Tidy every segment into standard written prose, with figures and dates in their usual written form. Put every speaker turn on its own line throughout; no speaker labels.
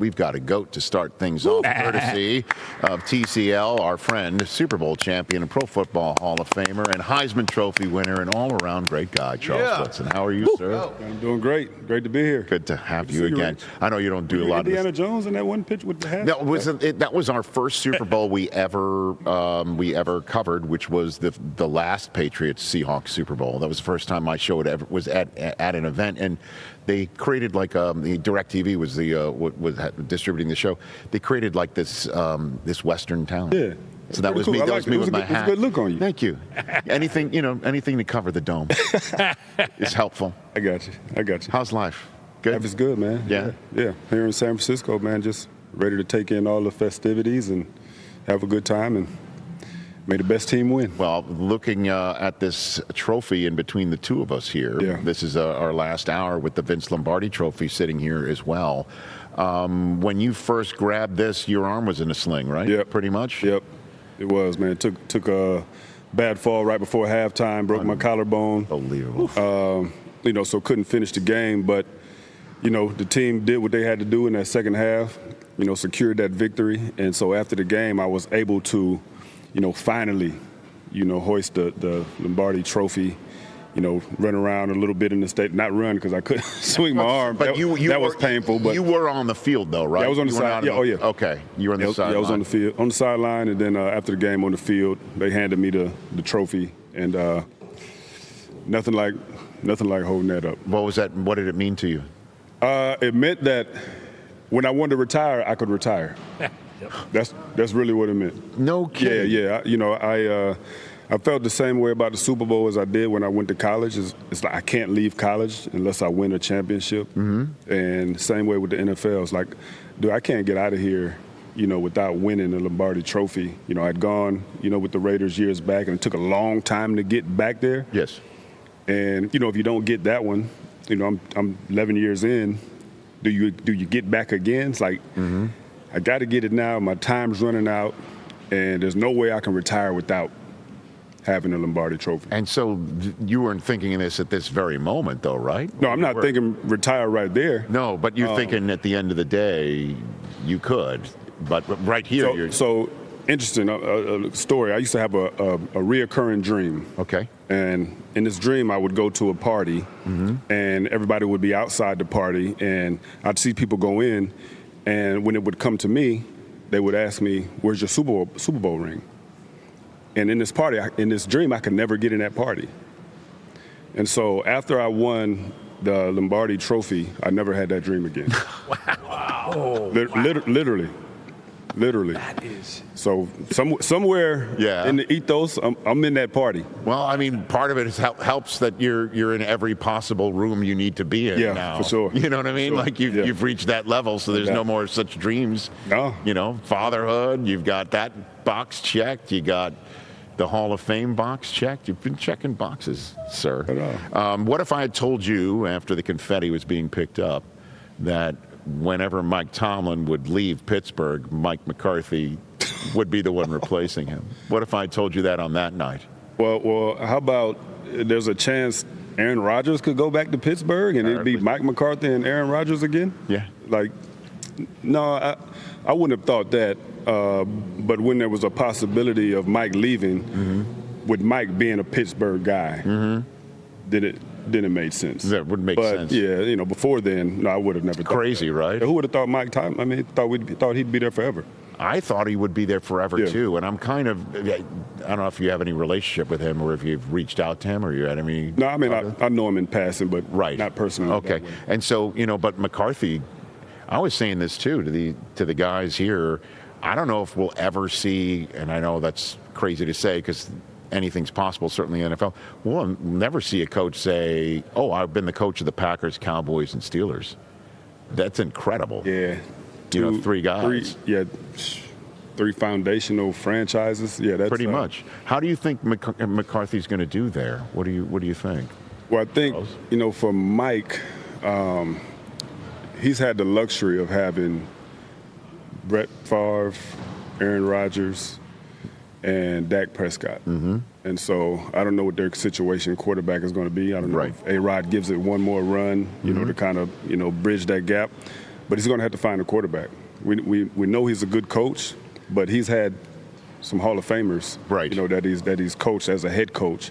we've got a goat to start things off, courtesy of TCL, our friend, Super Bowl champion and Pro Football Hall of Famer and Heisman Trophy winner and all-around great guy, Charles Woodson. How are you, sir?
I'm doing great. Great to be here.
Good to have you again. I know you don't do a lot of this.
Indiana Jones in that one pitch with the hat?
That was our first Super Bowl we ever covered, which was the last Patriots Seahawks Super Bowl. That was the first time my show was at an event, and they created like the DirecTV was was distributing the show. They created like this Western town.
Yeah.
So that was
cool.
me. That was me with my hat.
It was a good look on you.
Thank you. Anything to cover the dome is helpful.
I got you.
How's life? Good.
Life is good, man.
Yeah.
Here in San Francisco, man, just ready to take in all the festivities and have a good time and may the best team win.
Well, looking at this trophy in between the two of us here, this is our last hour with the Vince Lombardi trophy sitting here as well. When you first grabbed this, your arm was in a sling, right?
Yep.
Pretty much?
Yep. It was, man. Took a bad fall right before halftime, broke my collarbone.
Unbelievable.
So couldn't finish the game, but the team did what they had to do in that second half, secured that victory. And so after the game, I was able to, finally, hoist the Lombardi trophy, run around a little bit in the state. Not run because I couldn't swing my arm.
But that
was painful. But
you were on the field, though, right?
Yeah, I was on the side. Yeah,
Okay, you were on the sideline.
Yeah, I was on the field, on the sideline, and then after the game on the field, they handed me the trophy, and nothing like holding that up.
What was that? What did it mean to you?
It meant that when I wanted to retire, I could retire. That's really what it meant.
No kidding.
Yeah. I felt the same way about the Super Bowl as I did when I went to college. It's like I can't leave college unless I win a championship. Mm-hmm. And same way with the NFL. It's like, dude, I can't get out of here, without winning the Lombardi trophy. I'd gone, with the Raiders years back, and it took a long time to get back there.
Yes.
And, if you don't get that one, I'm 11 years in. Do you get back again? It's like, I got to get it now. My time's running out, and there's no way I can retire without having a Lombardi trophy.
And so you weren't thinking of this at this very moment, though, right?
No, I'm not thinking retire right there.
No, but you're thinking at the end of the day you could. But right here,
So interesting a story. I used to have a reoccurring dream.
Okay.
And in this dream, I would go to a party, and everybody would be outside the party, and I'd see people go in, and when it would come to me, they would ask me, "Where's your Super Bowl ring?" And in this dream, I could never get in that party. And so after I won the Lombardi trophy, I never had that dream again.
Wow.
Literally. That is. So somewhere in the ethos, I'm in that party.
Well, I mean, part of it helps that you're in every possible room you need to be in now.
Yeah, for sure.
You know what I mean? Like you've reached that level, so there's no more such dreams.
No.
Fatherhood, you've got that box checked, you got the Hall of Fame box checked. You've been checking boxes, sir. What if I had told you after the confetti was being picked up that whenever Mike Tomlin would leave Pittsburgh, Mike McCarthy would be the one replacing him? What if I told you that on that night?
Well, how about there's a chance Aaron Rodgers could go back to Pittsburgh and it'd be Mike McCarthy and Aaron Rodgers again?
Yeah.
No, I wouldn't have thought that. But when there was a possibility of Mike leaving, with Mike being a Pittsburgh guy, then it made sense.
That would make sense.
But yeah, before then, no, I would have never thought.
Crazy,
that.
Right?
Who would have thought Mike Tomlin? I mean, thought he'd be there forever.
I thought he would be there forever too, and I'm kind of, I don't know if you have any relationship with him or if you've reached out to him or you had any.
No, I mean I know him in passing, but not personally.
Okay, and so but McCarthy, I was saying this too to the guys here. I don't know if we'll ever see, and I know that's crazy to say because anything's possible, certainly in the NFL. We'll never see a coach say, "Oh, I've been the coach of the Packers, Cowboys, and Steelers." That's incredible.
Yeah.
Three guys.
Three foundational franchises. Yeah, that's
pretty much. How do you think McCarthy's going to do there? What do you think?
Well, I think for Mike, he's had the luxury of having Brett Favre, Aaron Rodgers, and Dak Prescott. And so I don't know what their situation quarterback is going to be. I don't know if A-Rod gives it one more run, to kind of, bridge that gap. but he's going to have to find a quarterback. We know he's a good coach, but he's had some Hall of Famers,
right?
That he's coached as a head coach.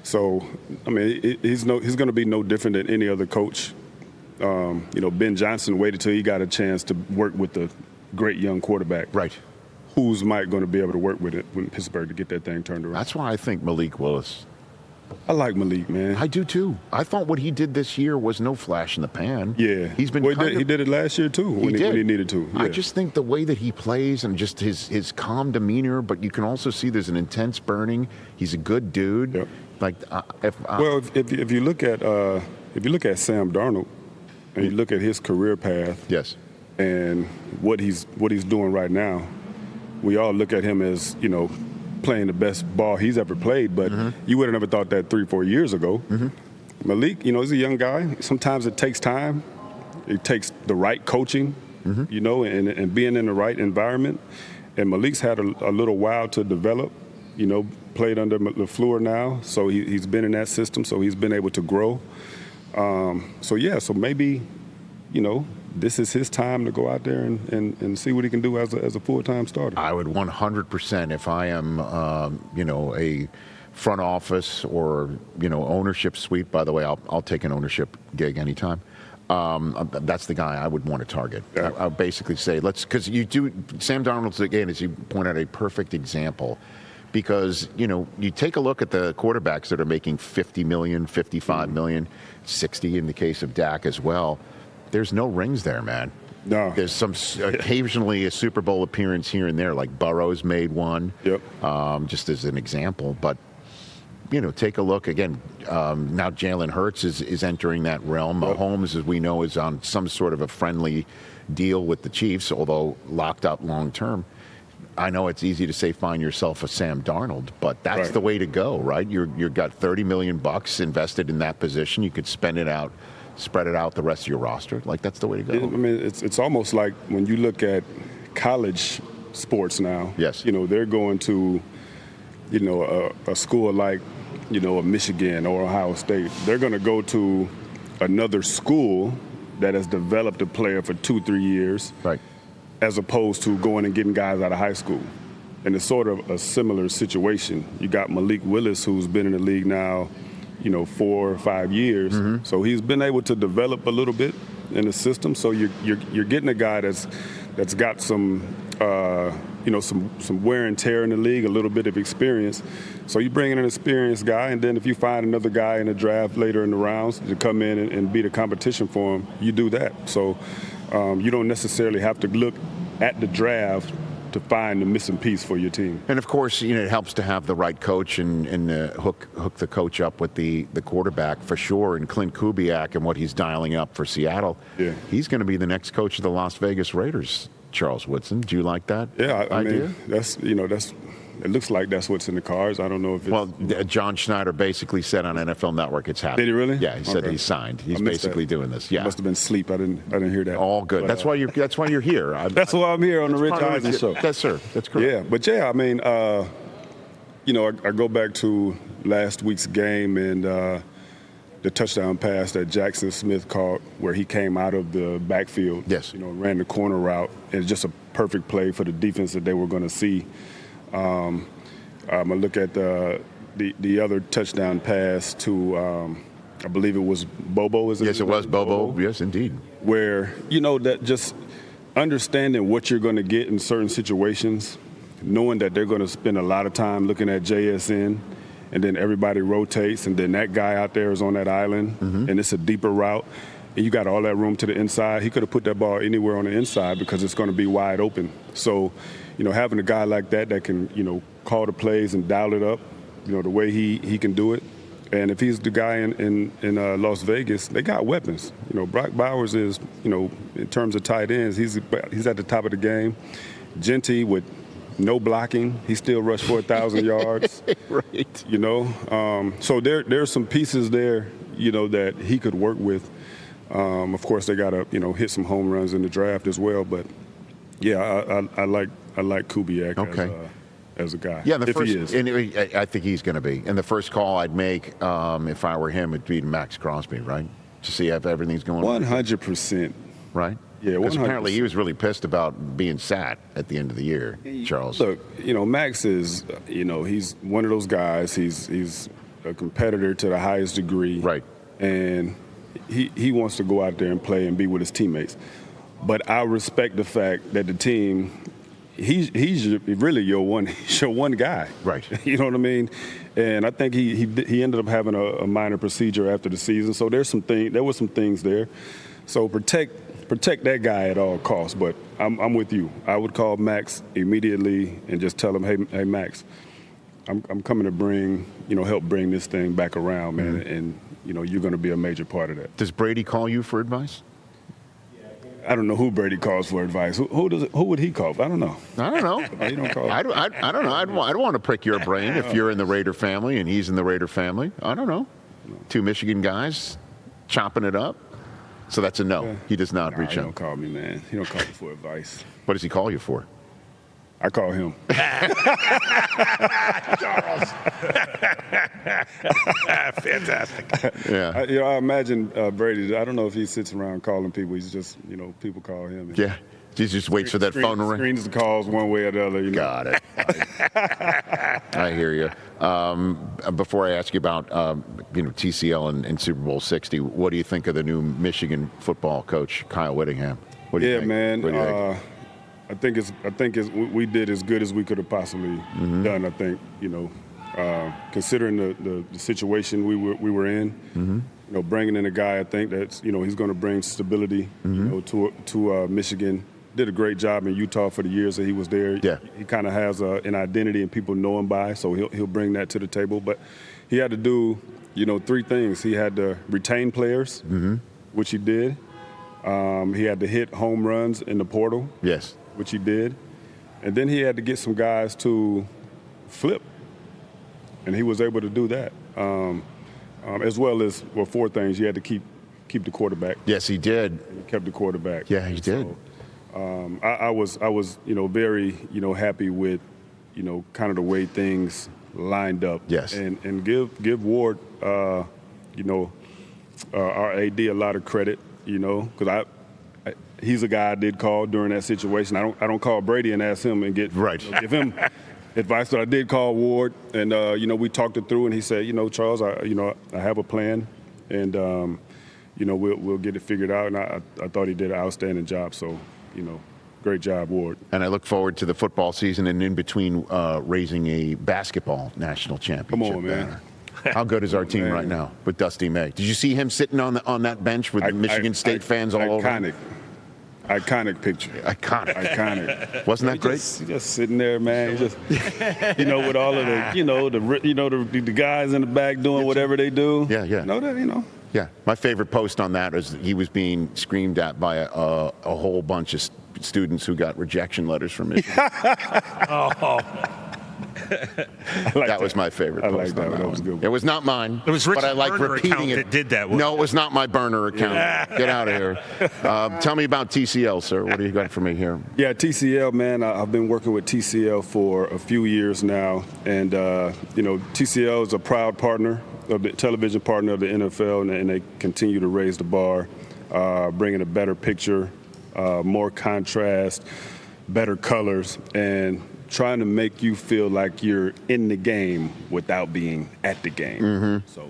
So, I mean, he's going to be no different than any other coach. Ben Johnson waited till he got a chance to work with the great young quarterback.
Right.
Who's Mike going to be able to work with it in Pittsburgh to get that thing turned around?
That's why I think Malik Willis.
I like Malik, man.
I do too. I thought what he did this year was no flash in the pan.
Yeah.
He's been.
He did it last year too when he needed to. Yeah.
I just think the way that he plays and just his calm demeanor, but you can also see there's an intense burning. He's a good dude.
Yep.
Like
if you look at Sam Darnold and you look at his career path,
yes,
and what he's doing right now, we all look at him as playing the best ball he's ever played, but you would have never thought that 3-4 years ago. Malik, he's a young guy. Sometimes it takes time. It takes the right coaching, and being in the right environment. And Malik's had a little while to develop, played under LaFleur now, so he's been in that system, so he's been able to grow. So maybe, this is his time to go out there and see what he can do as a full-time starter.
I would 100%, if I am, a front office or, ownership suite. By the way, I'll take an ownership gig anytime. That's the guy I would want to target.
Yeah.
I would basically say, because Sam Darnold's, again, as you point out, a perfect example. Because, you take a look at the quarterbacks that are making $50 million, $55 million, 60 in the case of Dak as well. There's no rings there, man.
No.
There's some occasionally a Super Bowl appearance here and there, like Burrow's made one.
Yep.
Just as an example. But, take a look again. Now Jalen Hurts is entering that realm.
Yep.
Mahomes, as we know, is on some sort of a friendly deal with the Chiefs, although locked up long term. I know it's easy to say find yourself a Sam Darnold, but that's
right.
the way to go, right? You've got $30 million invested in that position. You could spend it out. Spread it out the rest of your roster. Like, that's the way to go.
I mean, it's almost like when you look at college sports now.
Yes.
They're going to, a school like, a Michigan or Ohio State. They're going to go to another school that has developed a player for 2-3 years.
Right.
As opposed to going and getting guys out of high school. And it's sort of a similar situation. You got Malik Willis, who's been in the league now, 4 or 5 years. So he's been able to develop a little bit in the system. So you're getting a guy that's got some some wear and tear in the league, a little bit of experience. So you bring in an experienced guy, and then if you find another guy in the draft later in the rounds to come in and be the competition for him, you do that. So you don't necessarily have to look at the draft to find the missing piece for your team.
And of course, it helps to have the right coach and hook the coach up with the quarterback for sure. And Klint Kubiak and what he's dialing up for Seattle, he's going to be the next coach of the Las Vegas Raiders. Charles Woodson, do you like that?
Yeah, I
idea?
mean, that's. It looks like that's what's in the cards. I don't know if it's...
Well, John Schneider basically said on NFL Network it's happening.
Did he really?
Yeah, he said he's signed. He's basically doing this. Yeah.
Must have been sleep. I didn't hear that.
All good. But, that's why you're here.
That's why I'm here on the Rich Eisen Show.
Yes, sir. That's correct.
Yeah, but I mean, I go back to last week's game and the touchdown pass that Jackson Smith caught where he came out of the backfield.
Yes.
Ran the corner route. It's just a perfect play for the defense that they were going to see. I look at the other touchdown pass to, I believe it was Bobo.
Yes, it was Bobo. Yes, indeed.
Where, that just understanding what you're going to get in certain situations, knowing that they're going to spend a lot of time looking at JSN, and then everybody rotates, and then that guy out there is on that island, and it's a deeper route, and you got all that room to the inside. He could have put that ball anywhere on the inside because it's going to be wide open. So, having a guy like that can, call the plays and dial it up, the way he can do it. And if he's the guy in Las Vegas, they got weapons. Brock Bowers is, in terms of tight ends, he's at the top of the game. Genty with no blocking, he still rushed for 1,000 yards.
Right.
So there's some pieces there, that he could work with. Of course, they got to, hit some home runs in the draft as well. But yeah, I like Kubiak as a guy.
Yeah,
if he is.
And I think he's going to be. And the first call I'd make, if I were him, would be Maxx Crosby, right? To see if everything's going
100%.
right.
Yeah,
Because
100%.
apparently he was really pissed about being sat at the end of the year, Charles.
Look, Maxx is, he's one of those guys. He's a competitor to the highest degree.
Right.
And he wants to go out there and play and be with his teammates. But I respect the fact that the team, he's really your one guy.
Right.
You know what I mean? And I think he ended up having a minor procedure after the season. So there were some things there. So protect that guy at all costs. But I'm with you. I would call Maxx immediately and just tell him, hey Maxx, I'm coming to help bring this thing back around, man.
Mm-hmm.
And you're going to be a major part of that.
Does Brady call you for advice?
I don't know who Brady calls for advice. Who would he call? I don't know.
I don't know.
He don't call.
I don't know. I don't want to prick your brain if you're in the Raider family and he's in the Raider family. I don't know. Two Michigan guys chopping it up. So that's a no. He does not reach
He
out.
don't call me, man. He don't call me for advice.
What does he call you for?
I call him.
Charles. Fantastic.
Yeah.
I imagine Brady. I don't know if he sits around calling people. He's just, people call him. And
Yeah. He just waits for that phone to ring.
Screens the calls one way or the other.
Got it. I hear you. Before I ask you about TCL and Super Bowl 60, what do you think of the new Michigan football coach, Kyle Whittingham? What do you think?
Man.
What do you think?
I think we did as good as we could have possibly done. I think considering the situation we were in, bringing in a guy, I think that's he's going to bring stability to Michigan. Did a great job in Utah for the years that he was there.
Yeah.
He kind of has an identity and people know him by, so he'll bring that to the table. But he had to do three things. He had to retain players, which he did. He had to hit home runs in the portal.
Yes.
Which he did. And then he had to get some guys to flip. And he was able to do that. As well as, four things. You had to keep the quarterback.
Yes, he did.
He kept the quarterback.
Yeah, he did.
So, I was very, happy with, kind of the way things lined up.
Yes.
And give Ward, our AD a lot of credit, because he's a guy I did call during that situation. I don't call Brady and ask him and get give him advice, but I did call Ward, and we talked it through, and he said, Charles, I have a plan, and we'll get it figured out. And I thought he did an outstanding job. So great job, Ward.
And I look forward to the football season and in between raising a basketball national championship.
Come on, man.
banner. How good is our team right now with Dusty May? Did you see him sitting on that bench with the Michigan State fans all over him?
Iconic picture.
Iconic. Wasn't that great?
He's just sitting there, man. He's just, with all of the the guys in the back doing whatever they do.
Yeah. Yeah. My favorite post on that is he was being screamed at by a whole bunch of students who got rejection letters from Michigan. That was my favorite post.
I like that. That was a good one.
It was not mine.
It was Rich's
but I like
burner
repeating
account
it.
that did that.
No, it was not my burner account. Get out of here. Tell me about TCL, sir. What do you got for me here?
Yeah, TCL, man. I've been working with TCL for a few years now, and TCL is a proud partner of the television partner of the NFL, and they continue to raise the bar, bringing a better picture, more contrast, better colors, and trying to make you feel like you're in the game without being at the game. So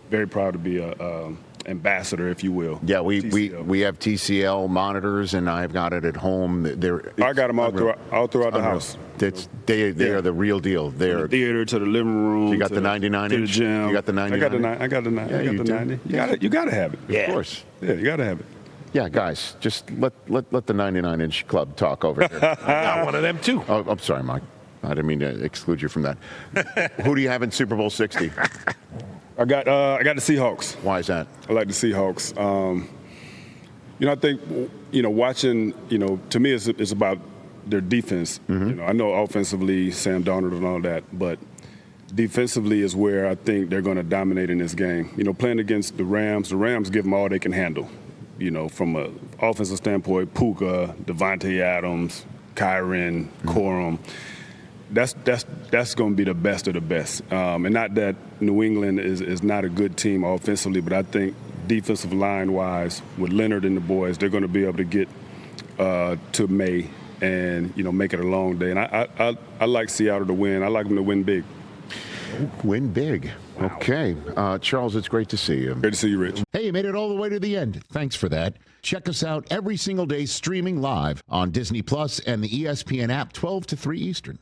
very proud to be a ambassador, if you will.
Yeah, we have TCL monitors, and I've got it at home.
I got them all throughout the house.
They are the real deal. They're
from the theater to the living room.
You got the 99
to the
inch?
gym.
You got the 99?
I got the 90.
Yeah,
I got the 90. You got to have it.
Yeah. Of course.
Yeah, you got to have it.
Yeah, guys, just let the 99-inch club talk over here.
I got one of them too.
Oh, I'm sorry, Mike. I didn't mean to exclude you from that. Who do you have in Super Bowl 60?
I got the Seahawks.
Why is that?
I like the Seahawks. I think watching. To me, it's about their defense. I know offensively, Sam Darnold and all that, but defensively is where I think they're going to dominate in this game. Playing against the Rams give them all they can handle. From an offensive standpoint, Puka, Devontae Adams, Kyren, Corum. That's going to be the best of the best. And not that New England is not a good team offensively, but I think defensive line-wise, with Leonard and the boys, they're going to be able to get to May and, make it a long day. And I like Seattle to win. I like them to win big.
Win big. Wow. Okay. Charles, it's great to see you.
Great to see you, Rich.
Hey, you made it all the way to the end. Thanks for that. Check us out every single day streaming live on Disney Plus and the ESPN app 12 to 3 Eastern.